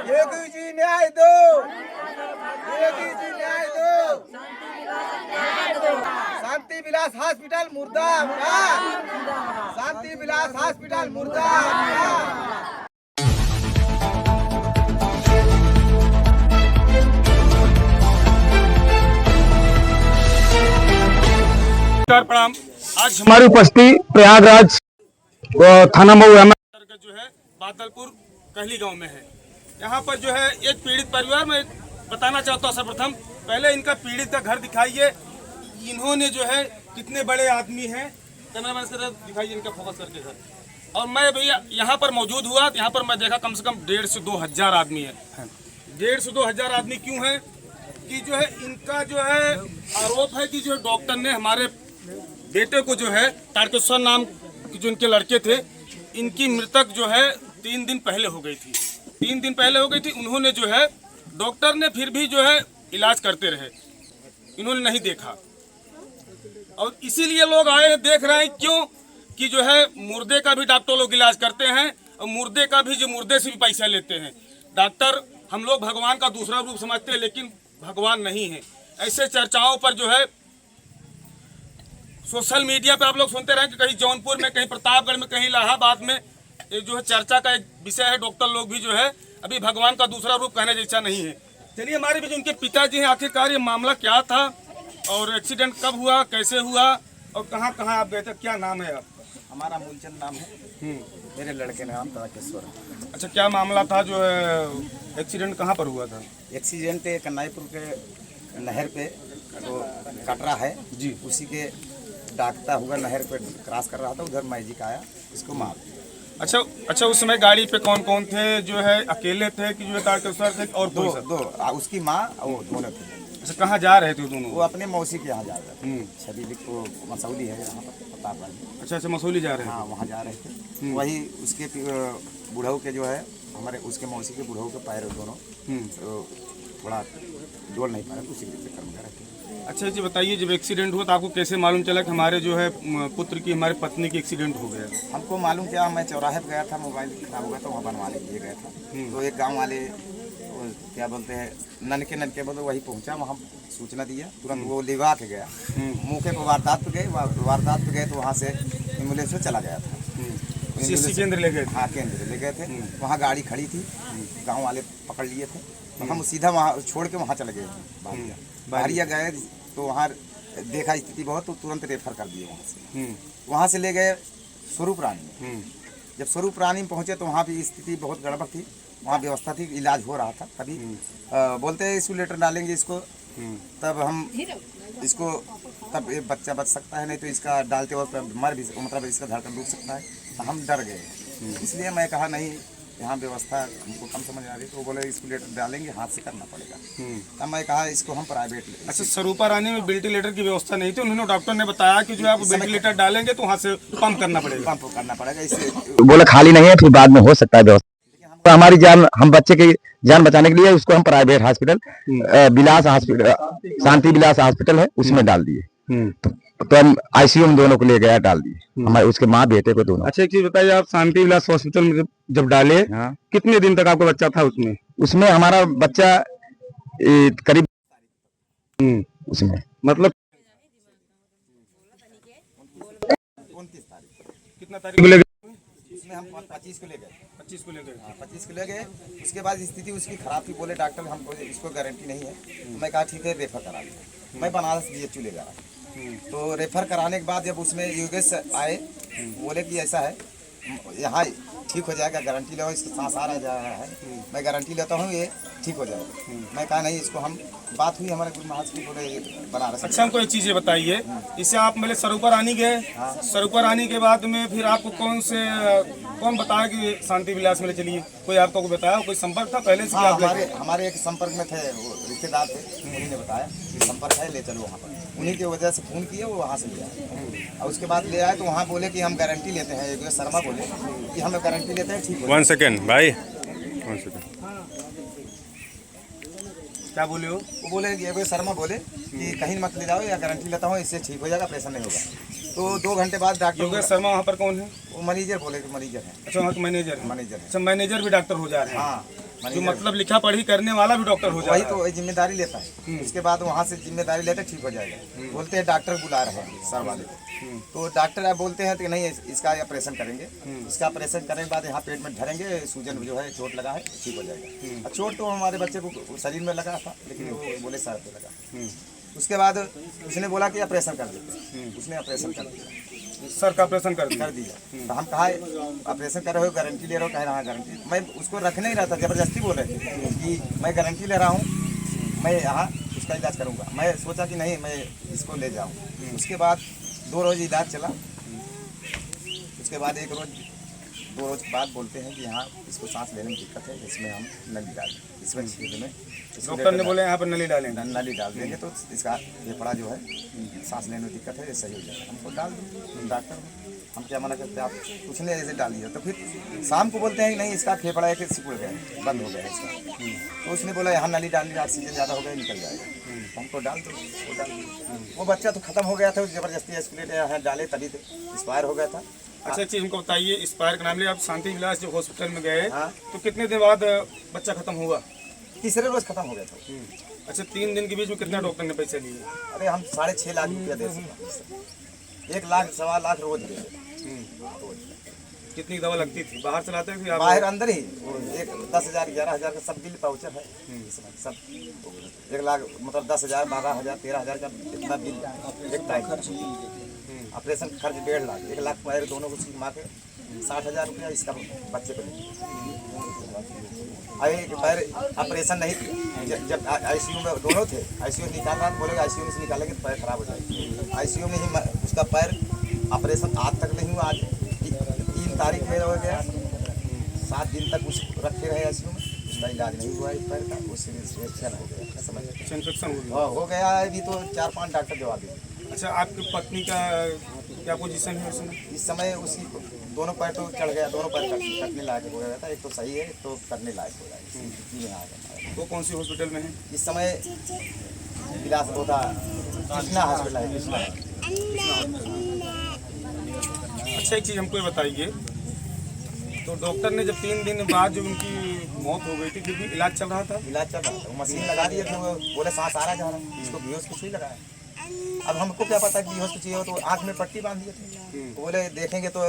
योगी जी न्याय दो, योगी जी न्याय दो। शांति विलास हॉस्पिटल मुर्दाबाद, शांति विलास हॉस्पिटल मुर्दाबाद। प्रणाम। आज हमारी उपस्थिति प्रयागराज थाना मऊ जो है बादलपुर कहली गांव में है। यहाँ पर जो है एक पीड़ित परिवार में बताना चाहता हूँ। सर्वप्रथम पहले इनका पीड़ित का घर दिखाइए। इन्होंने जो है कितने बड़े आदमी हैं, कैमरामैन से दिखाइए इनका फोकस करके घर। और मैं भैया यहाँ पर मौजूद हुआ तो यहाँ पर मैं देखा कम से कम 1,500 से 2,000 आदमी है। 1,500 से 2,000 आदमी क्यों है कि जो है इनका जो है आरोप है कि जो डॉक्टर ने हमारे बेटे को जो है तारकेश्वर नाम के जो इनके लड़के थे, इनकी मृतक जो है 3 दिन पहले हो गई थी। 3 दिन पहले हो गई थी। उन्होंने जो है डॉक्टर ने फिर भी जो है इलाज करते रहे, इन्होंने नहीं देखा। और इसीलिए लोग आए हैं, देख रहे हैं क्यों कि जो है मुर्दे का भी डॉक्टर लोग इलाज करते हैं और मुर्दे का भी जो मुर्दे से भी पैसा लेते हैं। डॉक्टर हम लोग भगवान का दूसरा रूप समझते हैं, लेकिन भगवान नहीं है। ऐसे चर्चाओं पर जो है सोशल मीडिया पे आप लोग सुनते रहे कि कहीं जौनपुर में, कहीं प्रतापगढ़ में, कहीं इलाहाबाद में जो है चर्चा का एक विषय है। डॉक्टर लोग भी जो है अभी भगवान का दूसरा रूप कहने जैसा नहीं है। चलिए हमारे भी जो उनके पिताजी हैं, आखिरकार ये मामला क्या था और एक्सीडेंट कब हुआ, कैसे हुआ और कहाँ कहाँ आप गए थे, क्या नाम है आपका? हमारा मूलचंद नाम है, मेरे लड़के का नाम तारकेश्वर। अच्छा, क्या मामला था जो है एक्सीडेंट कहाँ पर हुआ था? एक्सीडेंट कन्नाईपुर के नहर पे तो कटरा है जी, उसी के डाकता हुआ नहर पे क्रॉस कर रहा था, उधर मैजिक आया, इसको मार। अच्छा, उस समय गाड़ी पे कौन कौन थे? जो है अकेले थे कि जो है तारकेश्वर थे और दो उसकी माँ और वो दोनों थे। अच्छा, कहाँ जा रहे थे दोनों? वो अपने मौसी के यहाँ जा रहे थे। छबीली को मसौली है यहाँ पर प्रतापगढ़। अच्छा, मसौली जा रहे हैं? हाँ, वहाँ जा रहे थे। वही उसके बुढ़ऊ के जो है हमारे उसके मौसी के बुढ़ऊ के पैर दोनों तो थोड़ा डोल नहीं पा रहे, उसी के चक्कर में रहे थे। अच्छा जी, बताइए जब एक्सीडेंट हुआ तो आपको कैसे मालूम चला कि हमारे जो है पुत्र की, हमारे पत्नी की एक्सीडेंट हो गया? हमको मालूम क्या, मैं चौराहे पर गया था, मोबाइल खराब हो गया था, वहाँ बनवाने के लिए गया था। तो एक गांव वाले क्या बोलते हैं ननके बोलते, वही पहुंचा, वहाँ सूचना दिया, तुरंत वो लिवा के गया। मौके पर वारदात पे गए तो वहाँ से एम्बुलेंस में चला गया था। केंद्र ले गए? हाँ, केंद्र ले गए थे। वहाँ गाड़ी खड़ी थी, गाँव वाले पकड़ लिए थे, तो हम सीधा वहाँ छोड़ के वहाँ चले गए। बाहरिया गए तो वहाँ देखा स्थिति बहुत, तो तुरंत रेफर कर दिए वहाँ से। वहाँ से ले गए स्वरूप रानी में। जब स्वरूप रानी में पहुँचे तो वहाँ भी स्थिति बहुत गड़बड़ थी, वहाँ व्यवस्था थी, इलाज हो रहा था। तभी बोलते हैं इंसुलेटर डालेंगे इसको, तब हम इसको, तब ये बच्चा बच सकता है, नहीं तो इसका डालते वक्त मर भी, मतलब इसका धड़कन रुक सकता है। तो हम डर गए, इसलिए मैं कहा नहीं, यहाँ व्यवस्था हमको कम समझ आ रही, तो वो बोले वेंटिलेटर डालेंगे, हाथ से करना पड़ेगा। तब मैं कहा इसको हम प्राइवेट ले। अच्छा, स्वरूपा रानी में वेंटिलेटर की व्यवस्था नहीं थी, उन्होंने डॉक्टर ने बताया कि जो है आप वेंटिलेटर डालेंगे तो वहाँ से पंप करना पड़ेगा, इससे बोले खाली नहीं है, फिर बाद में हो सकता है व्यवस्था। तो हमारी जान, हम बच्चे की जान बचाने के लिए उसको हम प्राइवेट हॉस्पिटल, विलास हॉस्पिटल, शांति विलास हॉस्पिटल है, उसमें डाल दिए। तो हम आईसीयू में दोनों को ले गया, डाल दिए, हमारे उसके माँ बेटे को दोनों। अच्छा, एक चीज बताइए, आप शांति विलास हॉस्पिटल में जब डाले, कितने दिन तक आपका बच्चा था उसमें? उसमें हमारा बच्चा करीब उसमें मतलब कितना तारीख को ले गए? इसमें हम 25 को ले गए। 25 को ले गए? हाँ, 25 को ले गए। उसके बाद स्थिति उसकी खराब थी, बोले डॉक्टर हमको इसको गारंटी नहीं है। तो मैं कहा ठीक है, रेफर करा लो। मैं बनारस BHU ले गया। तो रेफर कराने के बाद जब उसमें योगेश आए, बोले कि ऐसा है, यहाँ ठीक हो जाएगा, गारंटी लो, इसको सांस आ रहा है, मैं गारंटी लेता हूँ ये ठीक हो जाएगा। मैं कहा नहीं, इसको हम बात हुई हमारे गुरु महाराज की, बोले बनारस। अच्छा, हमको एक चीज़ ये बताइए, इससे आप मेरे स्वरूपा रानी गए, स्वरूपा रानी के बाद में फिर आपको कौन बताया कि शांति विलास में ले चलिए? कोई आपको बताया, कोई संपर्क था पहले से? हमारे एक संपर्क में थे, वो रिश्तेदार थे, उन्हीं ने बताया कि संपर्क है, ले चलो वहाँ पर। उन्हीं की वजह से फ़ोन किए, वो वहाँ से ले आए। और उसके बाद ले आए तो वहाँ बोले कि हम गारंटी लेते हैं, एक शर्मा बोले कि हम गारंटी लेते हैं, ठीक है। 1 सेकेंड भाई, 1 सेकेंड, क्या बोले हो? वो बोले कि एक शर्मा बोले कि कहीं मत ले जाओ, या गारंटी लेता हूँ, इससे ठीक हो जाएगा, ऑपरेशन नहीं होगा। तो 2 घंटे बाद डॉक्टर योगेश शर्मा वहाँ पर कौन है? वो मैनेजर बोले कि मैनेजर है। अच्छा, वहाँ के मैनेजर है। मैनेजर है। अच्छा, मैनेजर भी डॉक्टर हो जा रहे हैं? हाँ, जो मतलब लिखा पढ़ी करने वाला भी डॉक्टर हो वही जाए तो वही जिम्मेदारी लेता है। उसके बाद वहाँ से जिम्मेदारी लेकर ठीक हो जाएगा। बोलते हैं डॉक्टर बुला रहे हैं सर वाले को, तो डॉक्टर आप बोलते हैं कि नहीं इसका ऑपरेशन करेंगे, इसका ऑपरेशन करने के बाद यहाँ पेट में धरेंगे, सूजन जो है चोट लगा है ठीक हो जाएगा। और चोट तो हमारे बच्चे को शरीर में लगा था, लेकिन वो बोले सर पे लगा। उसके बाद उसने बोला कि ऑपरेशन कर देते, उसने ऑपरेशन कर दिया, सर का ऑपरेशन कर कर दिया। तो हम कहा ऑपरेशन कर रहे हो, गारंटी ले रहे हो, कह रहा गारंटी। मैं उसको रखने ही रहा था, जबरदस्ती बोल रहे थे कि मैं गारंटी ले रहा हूँ, मैं यहाँ उसका इलाज करूँगा। मैं सोचा कि नहीं मैं इसको ले जाऊँ। उसके बाद 2 रोज़ इलाज चला। उसके बाद 1 रोज़ 2 रोज़ बाद बोलते हैं कि यहाँ इसको सांस लेने में दिक्कत है, इसमें हम नली डाल दें, इसमें छेद में डॉक्टर ने बोले यहाँ पर नली डालेंगे। नली डाल देंगे तो इसका फेफड़ा जो है सांस लेने में दिक्कत है, ये सही हो जाएगा। हमको डाल दिए डॉक्टर, हम क्या मना करते हैं, आप कुछ नहीं ऐसे डालिए। तो फिर शाम को बोलते हैं कि नहीं इसका फेफड़ा एक सिकुड़ गया, बंद हो गया इसका। तो उसने बोला यहाँ नली डालनी, ऑक्सीजन ज़्यादा हो गया निकल जाएगा। तो हमको डाल दो, वो डाल दिया। वो बच्चा तो खत्म हो गया था, जबरदस्ती एस्कुलेटर डाले तभी तो एक्सपायर हो गया था। अच्छा एक चीज़ हमको बताइए, एक्सपायर का नाम लिया आप शांति विलास जो हॉस्पिटल में गए, हाँ। तो कितने दिन बाद बच्चा खत्म हुआ? तीसरे रोज़ खत्म हो गया था। अच्छा 3 दिन के बीच में कितना डॉक्टर ने पैसे लिए? अरे हम 6.5 लाख रुपया दे सकते, 1 लाख 1.25 लाख रोज दे। कितनी दवा लगती थी? बाहर से लाते थे बाहर अंदर ही वो 10,000 11,000 का सब बिल पाउचर है इसमें, सब 1 लाख मतलब 10,000 12,000 13,000 का इतना बिल एक टाइम। ऑपरेशन खर्च 1.5 लाख, 1 लाख पैर दोनों को घुमा के 60,000 रुपया इसका बच्चे को एक पैर ऑपरेशन नहीं थी। जब आईसीयू में दोनों थे, आईसीयू निकाल रहा बोलेगा आईसीयू में से निकालेंगे तो पैर खराब हो जाएगा। आईसीयू में ही उसका पैर ऑपरेशन आज तक नहीं हुआ। आज 3 तारीख में हो गया, 7 दिन तक उस रखे रहे आईसीयू में, उसका इलाज नहीं हुआ। इस पैर का उससे इन्फेक्शन हो गया, समझ इन्फेक्शन हो गया है। अभी तो 4-5 डॉक्टर जवाब दे। अच्छा आपकी पत्नी का क्या पोजीशन है उसमें? इस समय उसकी दोनों पैर तो चढ़ गया, दोनों पैर कटने लायक हो गया था। एक तो सही है, एक तो करने लायक हो जाएगा। वो कौन सी हॉस्पिटल में है? इस समय विलास होता कृष्णा हॉस्पिटल है, कृष्णा। अच्छा एक चीज़ हमको ये बताइए, तो डॉक्टर ने जब 3 दिन बाद जब उनकी मौत हो गई थी, फिर भी इलाज चल रहा था? इलाज चल रहा था, वो मशीन लगा दिए थे, वो बोले सांस आ रहा जा रहा, इसको बेहोश कुछ ही लगाया। अब हमको क्या पता कि बेहोश कुछ हो, तो आँख में पट्टी बांध दिए थे। बोले देखेंगे तो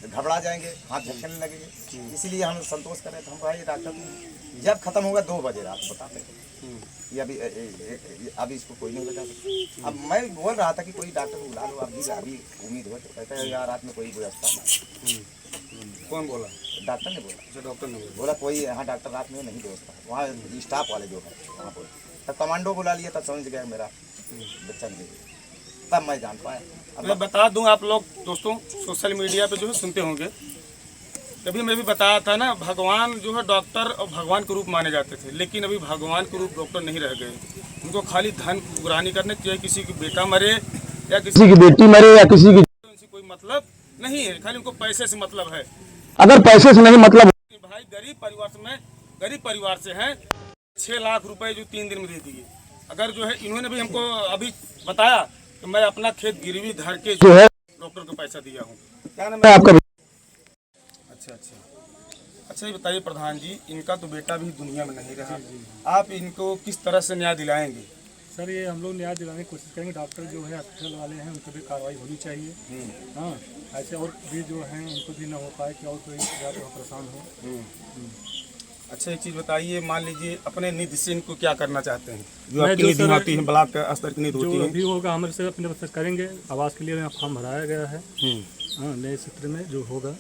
घबरा जाएंगे, हाथ झटकने लगेंगे, इसीलिए हम संतोष कर रहे थे। हम भाई डॉक्टर जब खत्म होगा 2 बजे रात बताते थे, ये अभी इसको कोई नहीं बता सकता। अब मैं बोल रहा था कि कोई डॉक्टर को बुला लो, अभी उम्मीद हो, तो कहते हैं यार रात में कोई व्यवस्था नहीं। कौन बोला? डॉक्टर ने बोला। अच्छा डॉक्टर ने बोला कोई यहाँ डॉक्टर रात में नहीं व्यवस्था, वहाँ स्टाफ वाले जो है वहाँ बोले, तब कमांडो बुला लिया, तब समझ गया मेरा बच्चा नहीं, तब मैं जान पाया। मैं बता दूं, आप लोग दोस्तों सोशल मीडिया पे जो है सुनते होंगे, कभी मैं भी बताया था ना, भगवान जो है डॉक्टर और भगवान के रूप माने जाते थे, लेकिन अभी भगवान के रूप डॉक्टर नहीं रह गए। उनको खाली धन उगरानी करने, चाहे किसी की बेटा मरे या किसी की बेटी मरे या किसी की, उनसे कोई मतलब नहीं है, खाली उनको पैसे से मतलब है। अगर पैसे से नहीं मतलब, भाई गरीब परिवार से हैं, 6 लाख रुपए जो 3 दिन में दे दिए। अगर जो है इन्होंने भी हमको अभी बताया कि मैं अपना खेत गिरवी धर के जो है डॉक्टर को पैसा दिया हूँ। क्या नाम है आपका? अच्छा ये बताइए प्रधान जी, इनका तो बेटा भी दुनिया में नहीं रहा, आप इनको किस तरह से न्याय दिलाएंगे? सर ये हम लोग न्याय दिलाने की कोशिश करेंगे। डॉक्टर जो है हॉस्पिटल वाले हैं, उन पर भी कार्रवाई होनी चाहिए। हाँ ऐसे और भी जो हैं उनको भी ना हो पाए कि और कोई ज़्यादा परेशान हो। अच्छा एक चीज़ बताइए, मान लीजिए अपने निधि से इनको क्या करना चाहते हैं? जो आपकी निधि होती है, ब्लॉक स्तर की निधि होती है, जो भी होगा हमारे से अपने तरफ से करेंगे। आवास के लिए फॉर्म भराया गया है, हाँ नए क्षेत्र में जो होगा।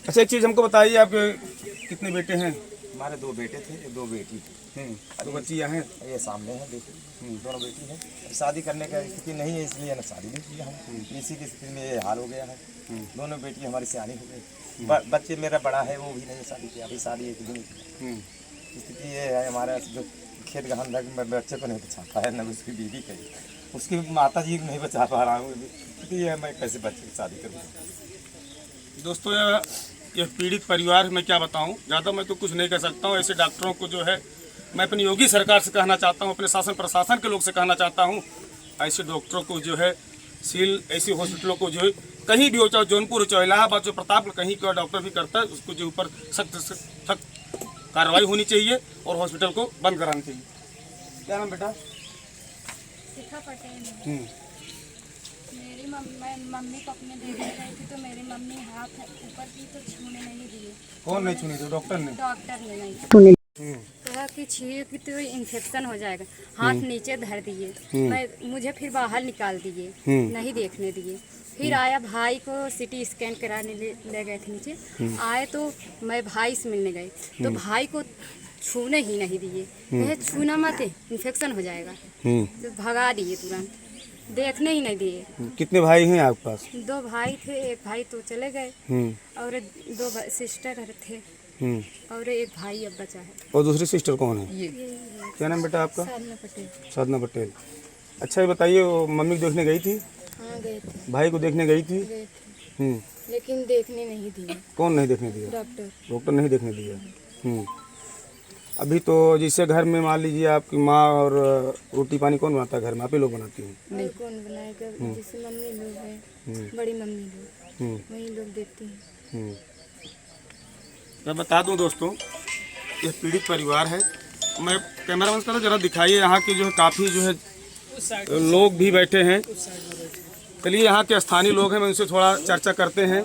अच्छा एक चीज़ हमको बताइए, आपके कितने बेटे हैं? हमारे 2 बेटे थे, 2 बेटी थी। 2 बच्चियाँ हैं? ये सामने है बेटी, दोनों बेटी है। शादी करने का स्थिति नहीं है, इसलिए ना शादी नहीं किया हम। इसी की स्थिति में ये हाल हो गया है। दोनों बेटी हमारी सियानी हो गई। बच्चे मेरा बड़ा है, वो भी नहीं शादी किया, अभी शादी एक दिन स्थिति ये है। हमारा जो खेत गहन में बच्चे को नहीं बचा पाया, न उसकी बीवी कही, उसकी माता जी नहीं बचा पा रहा हूँ। स्थिति है, मैं कैसे बच्चे की शादी करूँ? दोस्तों ये पीड़ित परिवार मैं क्या बताऊं, ज़्यादा मैं तो कुछ नहीं कह सकता हूं। ऐसे डॉक्टरों को जो है मैं अपनी योगी सरकार से कहना चाहता हूं, अपने शासन प्रशासन के लोग से कहना चाहता हूं, ऐसे डॉक्टरों को जो है सील, ऐसी हॉस्पिटलों को जो है कहीं भी हो, चाहे जौनपुर हो, चाहे इलाहाबाद, जो प्रताप कहीं का डॉक्टर भी करता है, उसको जो ऊपर सख्त तक कार्रवाई होनी चाहिए और हॉस्पिटल को बंद कराना चाहिए। क्या नाम बेटा? शिखा पटेल। मेरी मम्मी को अपने देखने गई थी तो मेरी मम्मी हाथ ऊपर की तो छूने नहीं दिए। कौन नहीं छूने थे? डॉक्टर ने? डॉक्टर ने नहीं कहा कि छीए कि तो इन्फेक्शन हो जाएगा। हाथ नीचे धर दिए, मुझे फिर बाहर निकाल दिए, नहीं देखने दिए। फिर आया भाई को सिटी स्कैन कराने ले गए थे नीचे। आए तो मैं भाई से मिलने गई तो भाई को छूने ही नहीं दिए, कहे छूना मत, इन्फेक्शन हो जाएगा। तो भगा दिए तुरंत, देखने ही नहीं दिए। कितने भाई हैं आपके पास? 2 भाई थे, एक भाई तो चले गए और 2 सिस्टर थे और एक भाई अब बचा है। और दूसरी सिस्टर कौन है? क्या नाम बेटा आपका? साधना पटेल। साधना पटेल। अच्छा ये बताइए, वो मम्मी को देखने गई थी? हाँ गए थे। भाई को देखने गई थी? गए थे लेकिन देखने नहीं दिए। कौन नहीं देखने दिया? डॉक्टर। डॉक्टर नहीं देखने दिया। अभी तो जैसे घर में मान लीजिए आपकी माँ और रोटी पानी कौन बनाता है घर में? आप ही लोग बनाती हैं? नहीं, कौन बनाएगा? जैसे मम्मी लोग हैं, बड़ी मम्मी लोग, वही लोग देती हैं। मैं बता दूं दोस्तों, यह पीड़ित परिवार है। मैं कैमरा बंद करो जरा, दिखाइए यहाँ के जो है काफ़ी जो है लोग भी बैठे हैं। चलिए यहाँ के स्थानीय लोग हैं, मैं उनसे थोड़ा चर्चा करते हैं।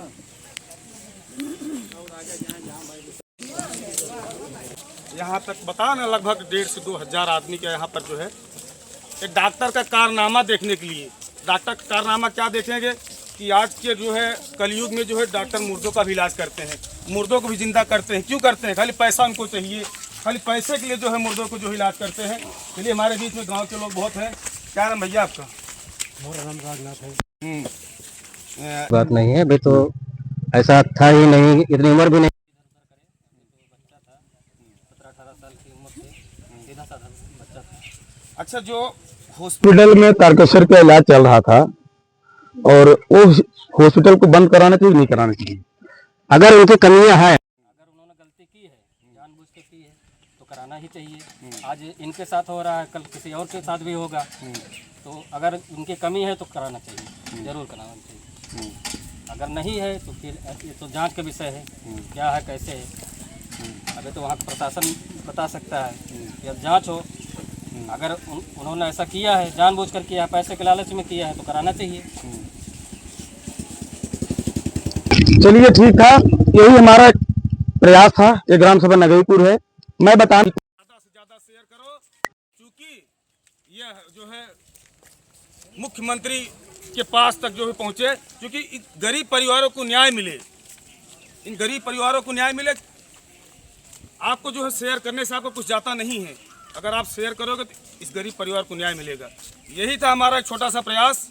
यहाँ तक बता ना, लगभग 1,500 से 2,000 आदमी के यहाँ पर जो है एक डॉक्टर का कारनामा देखने के लिए। डॉक्टर का कारनामा क्या देखेंगे कि आज के जो है कलयुग में जो है डॉक्टर मुर्दों का भी इलाज करते हैं, मुर्दों को भी जिंदा करते हैं। क्यों करते हैं? खाली पैसा उनको चाहिए, खाली पैसे के लिए जो है मुर्दों को जो इलाज करते हैं। चलिए हमारे बीच में गांव के लोग बहुत हैं। क्या नाम भैया आपका? मेरा नाम राजनाथ है। बात नहीं है, अभी तो ऐसा था ही नहीं, इतनी उम्र भी नहीं। अच्छा, जो हॉस्पिटल में तारकेश्वर का इलाज चल रहा था और वो हॉस्पिटल को बंद कराना चाहिए, नहीं कराना चाहिए? अगर उनकी कमियां हैं, अगर उन्होंने गलती की है, जानबूझ के की है, तो कराना ही चाहिए। आज इनके साथ हो रहा है, कल किसी और के साथ भी होगा। तो अगर उनकी कमी है तो कराना चाहिए, जरूर कराना चाहिए। अगर नहीं है तो फिर ये तो जांच का विषय है, क्या है कैसे है। अभी तो वहाँ का प्रशासन बता सकता है कि अब जाँच हो। अगर उन्होंने ऐसा किया है, जानबूझ कर किया है, पैसे के लालच में किया है, तो कराना चाहिए। चलिए ठीक था, यही हमारा प्रयास था। ये ग्राम सभा नगरीपुर है। मैं बता ज़्यादा से ज़्यादा शेयर करो, क्योंकि यह जो है मुख्यमंत्री के पास तक जो है पहुँचे, क्योंकि इन गरीब परिवारों को न्याय मिले। इन गरीब परिवारों को न्याय मिले। आपको जो है शेयर करने से आपको कुछ जाता नहीं है। अगर आप शेयर करोगे तो इस गरीब परिवार को न्याय मिलेगा। यही था हमारा एक छोटा सा प्रयास।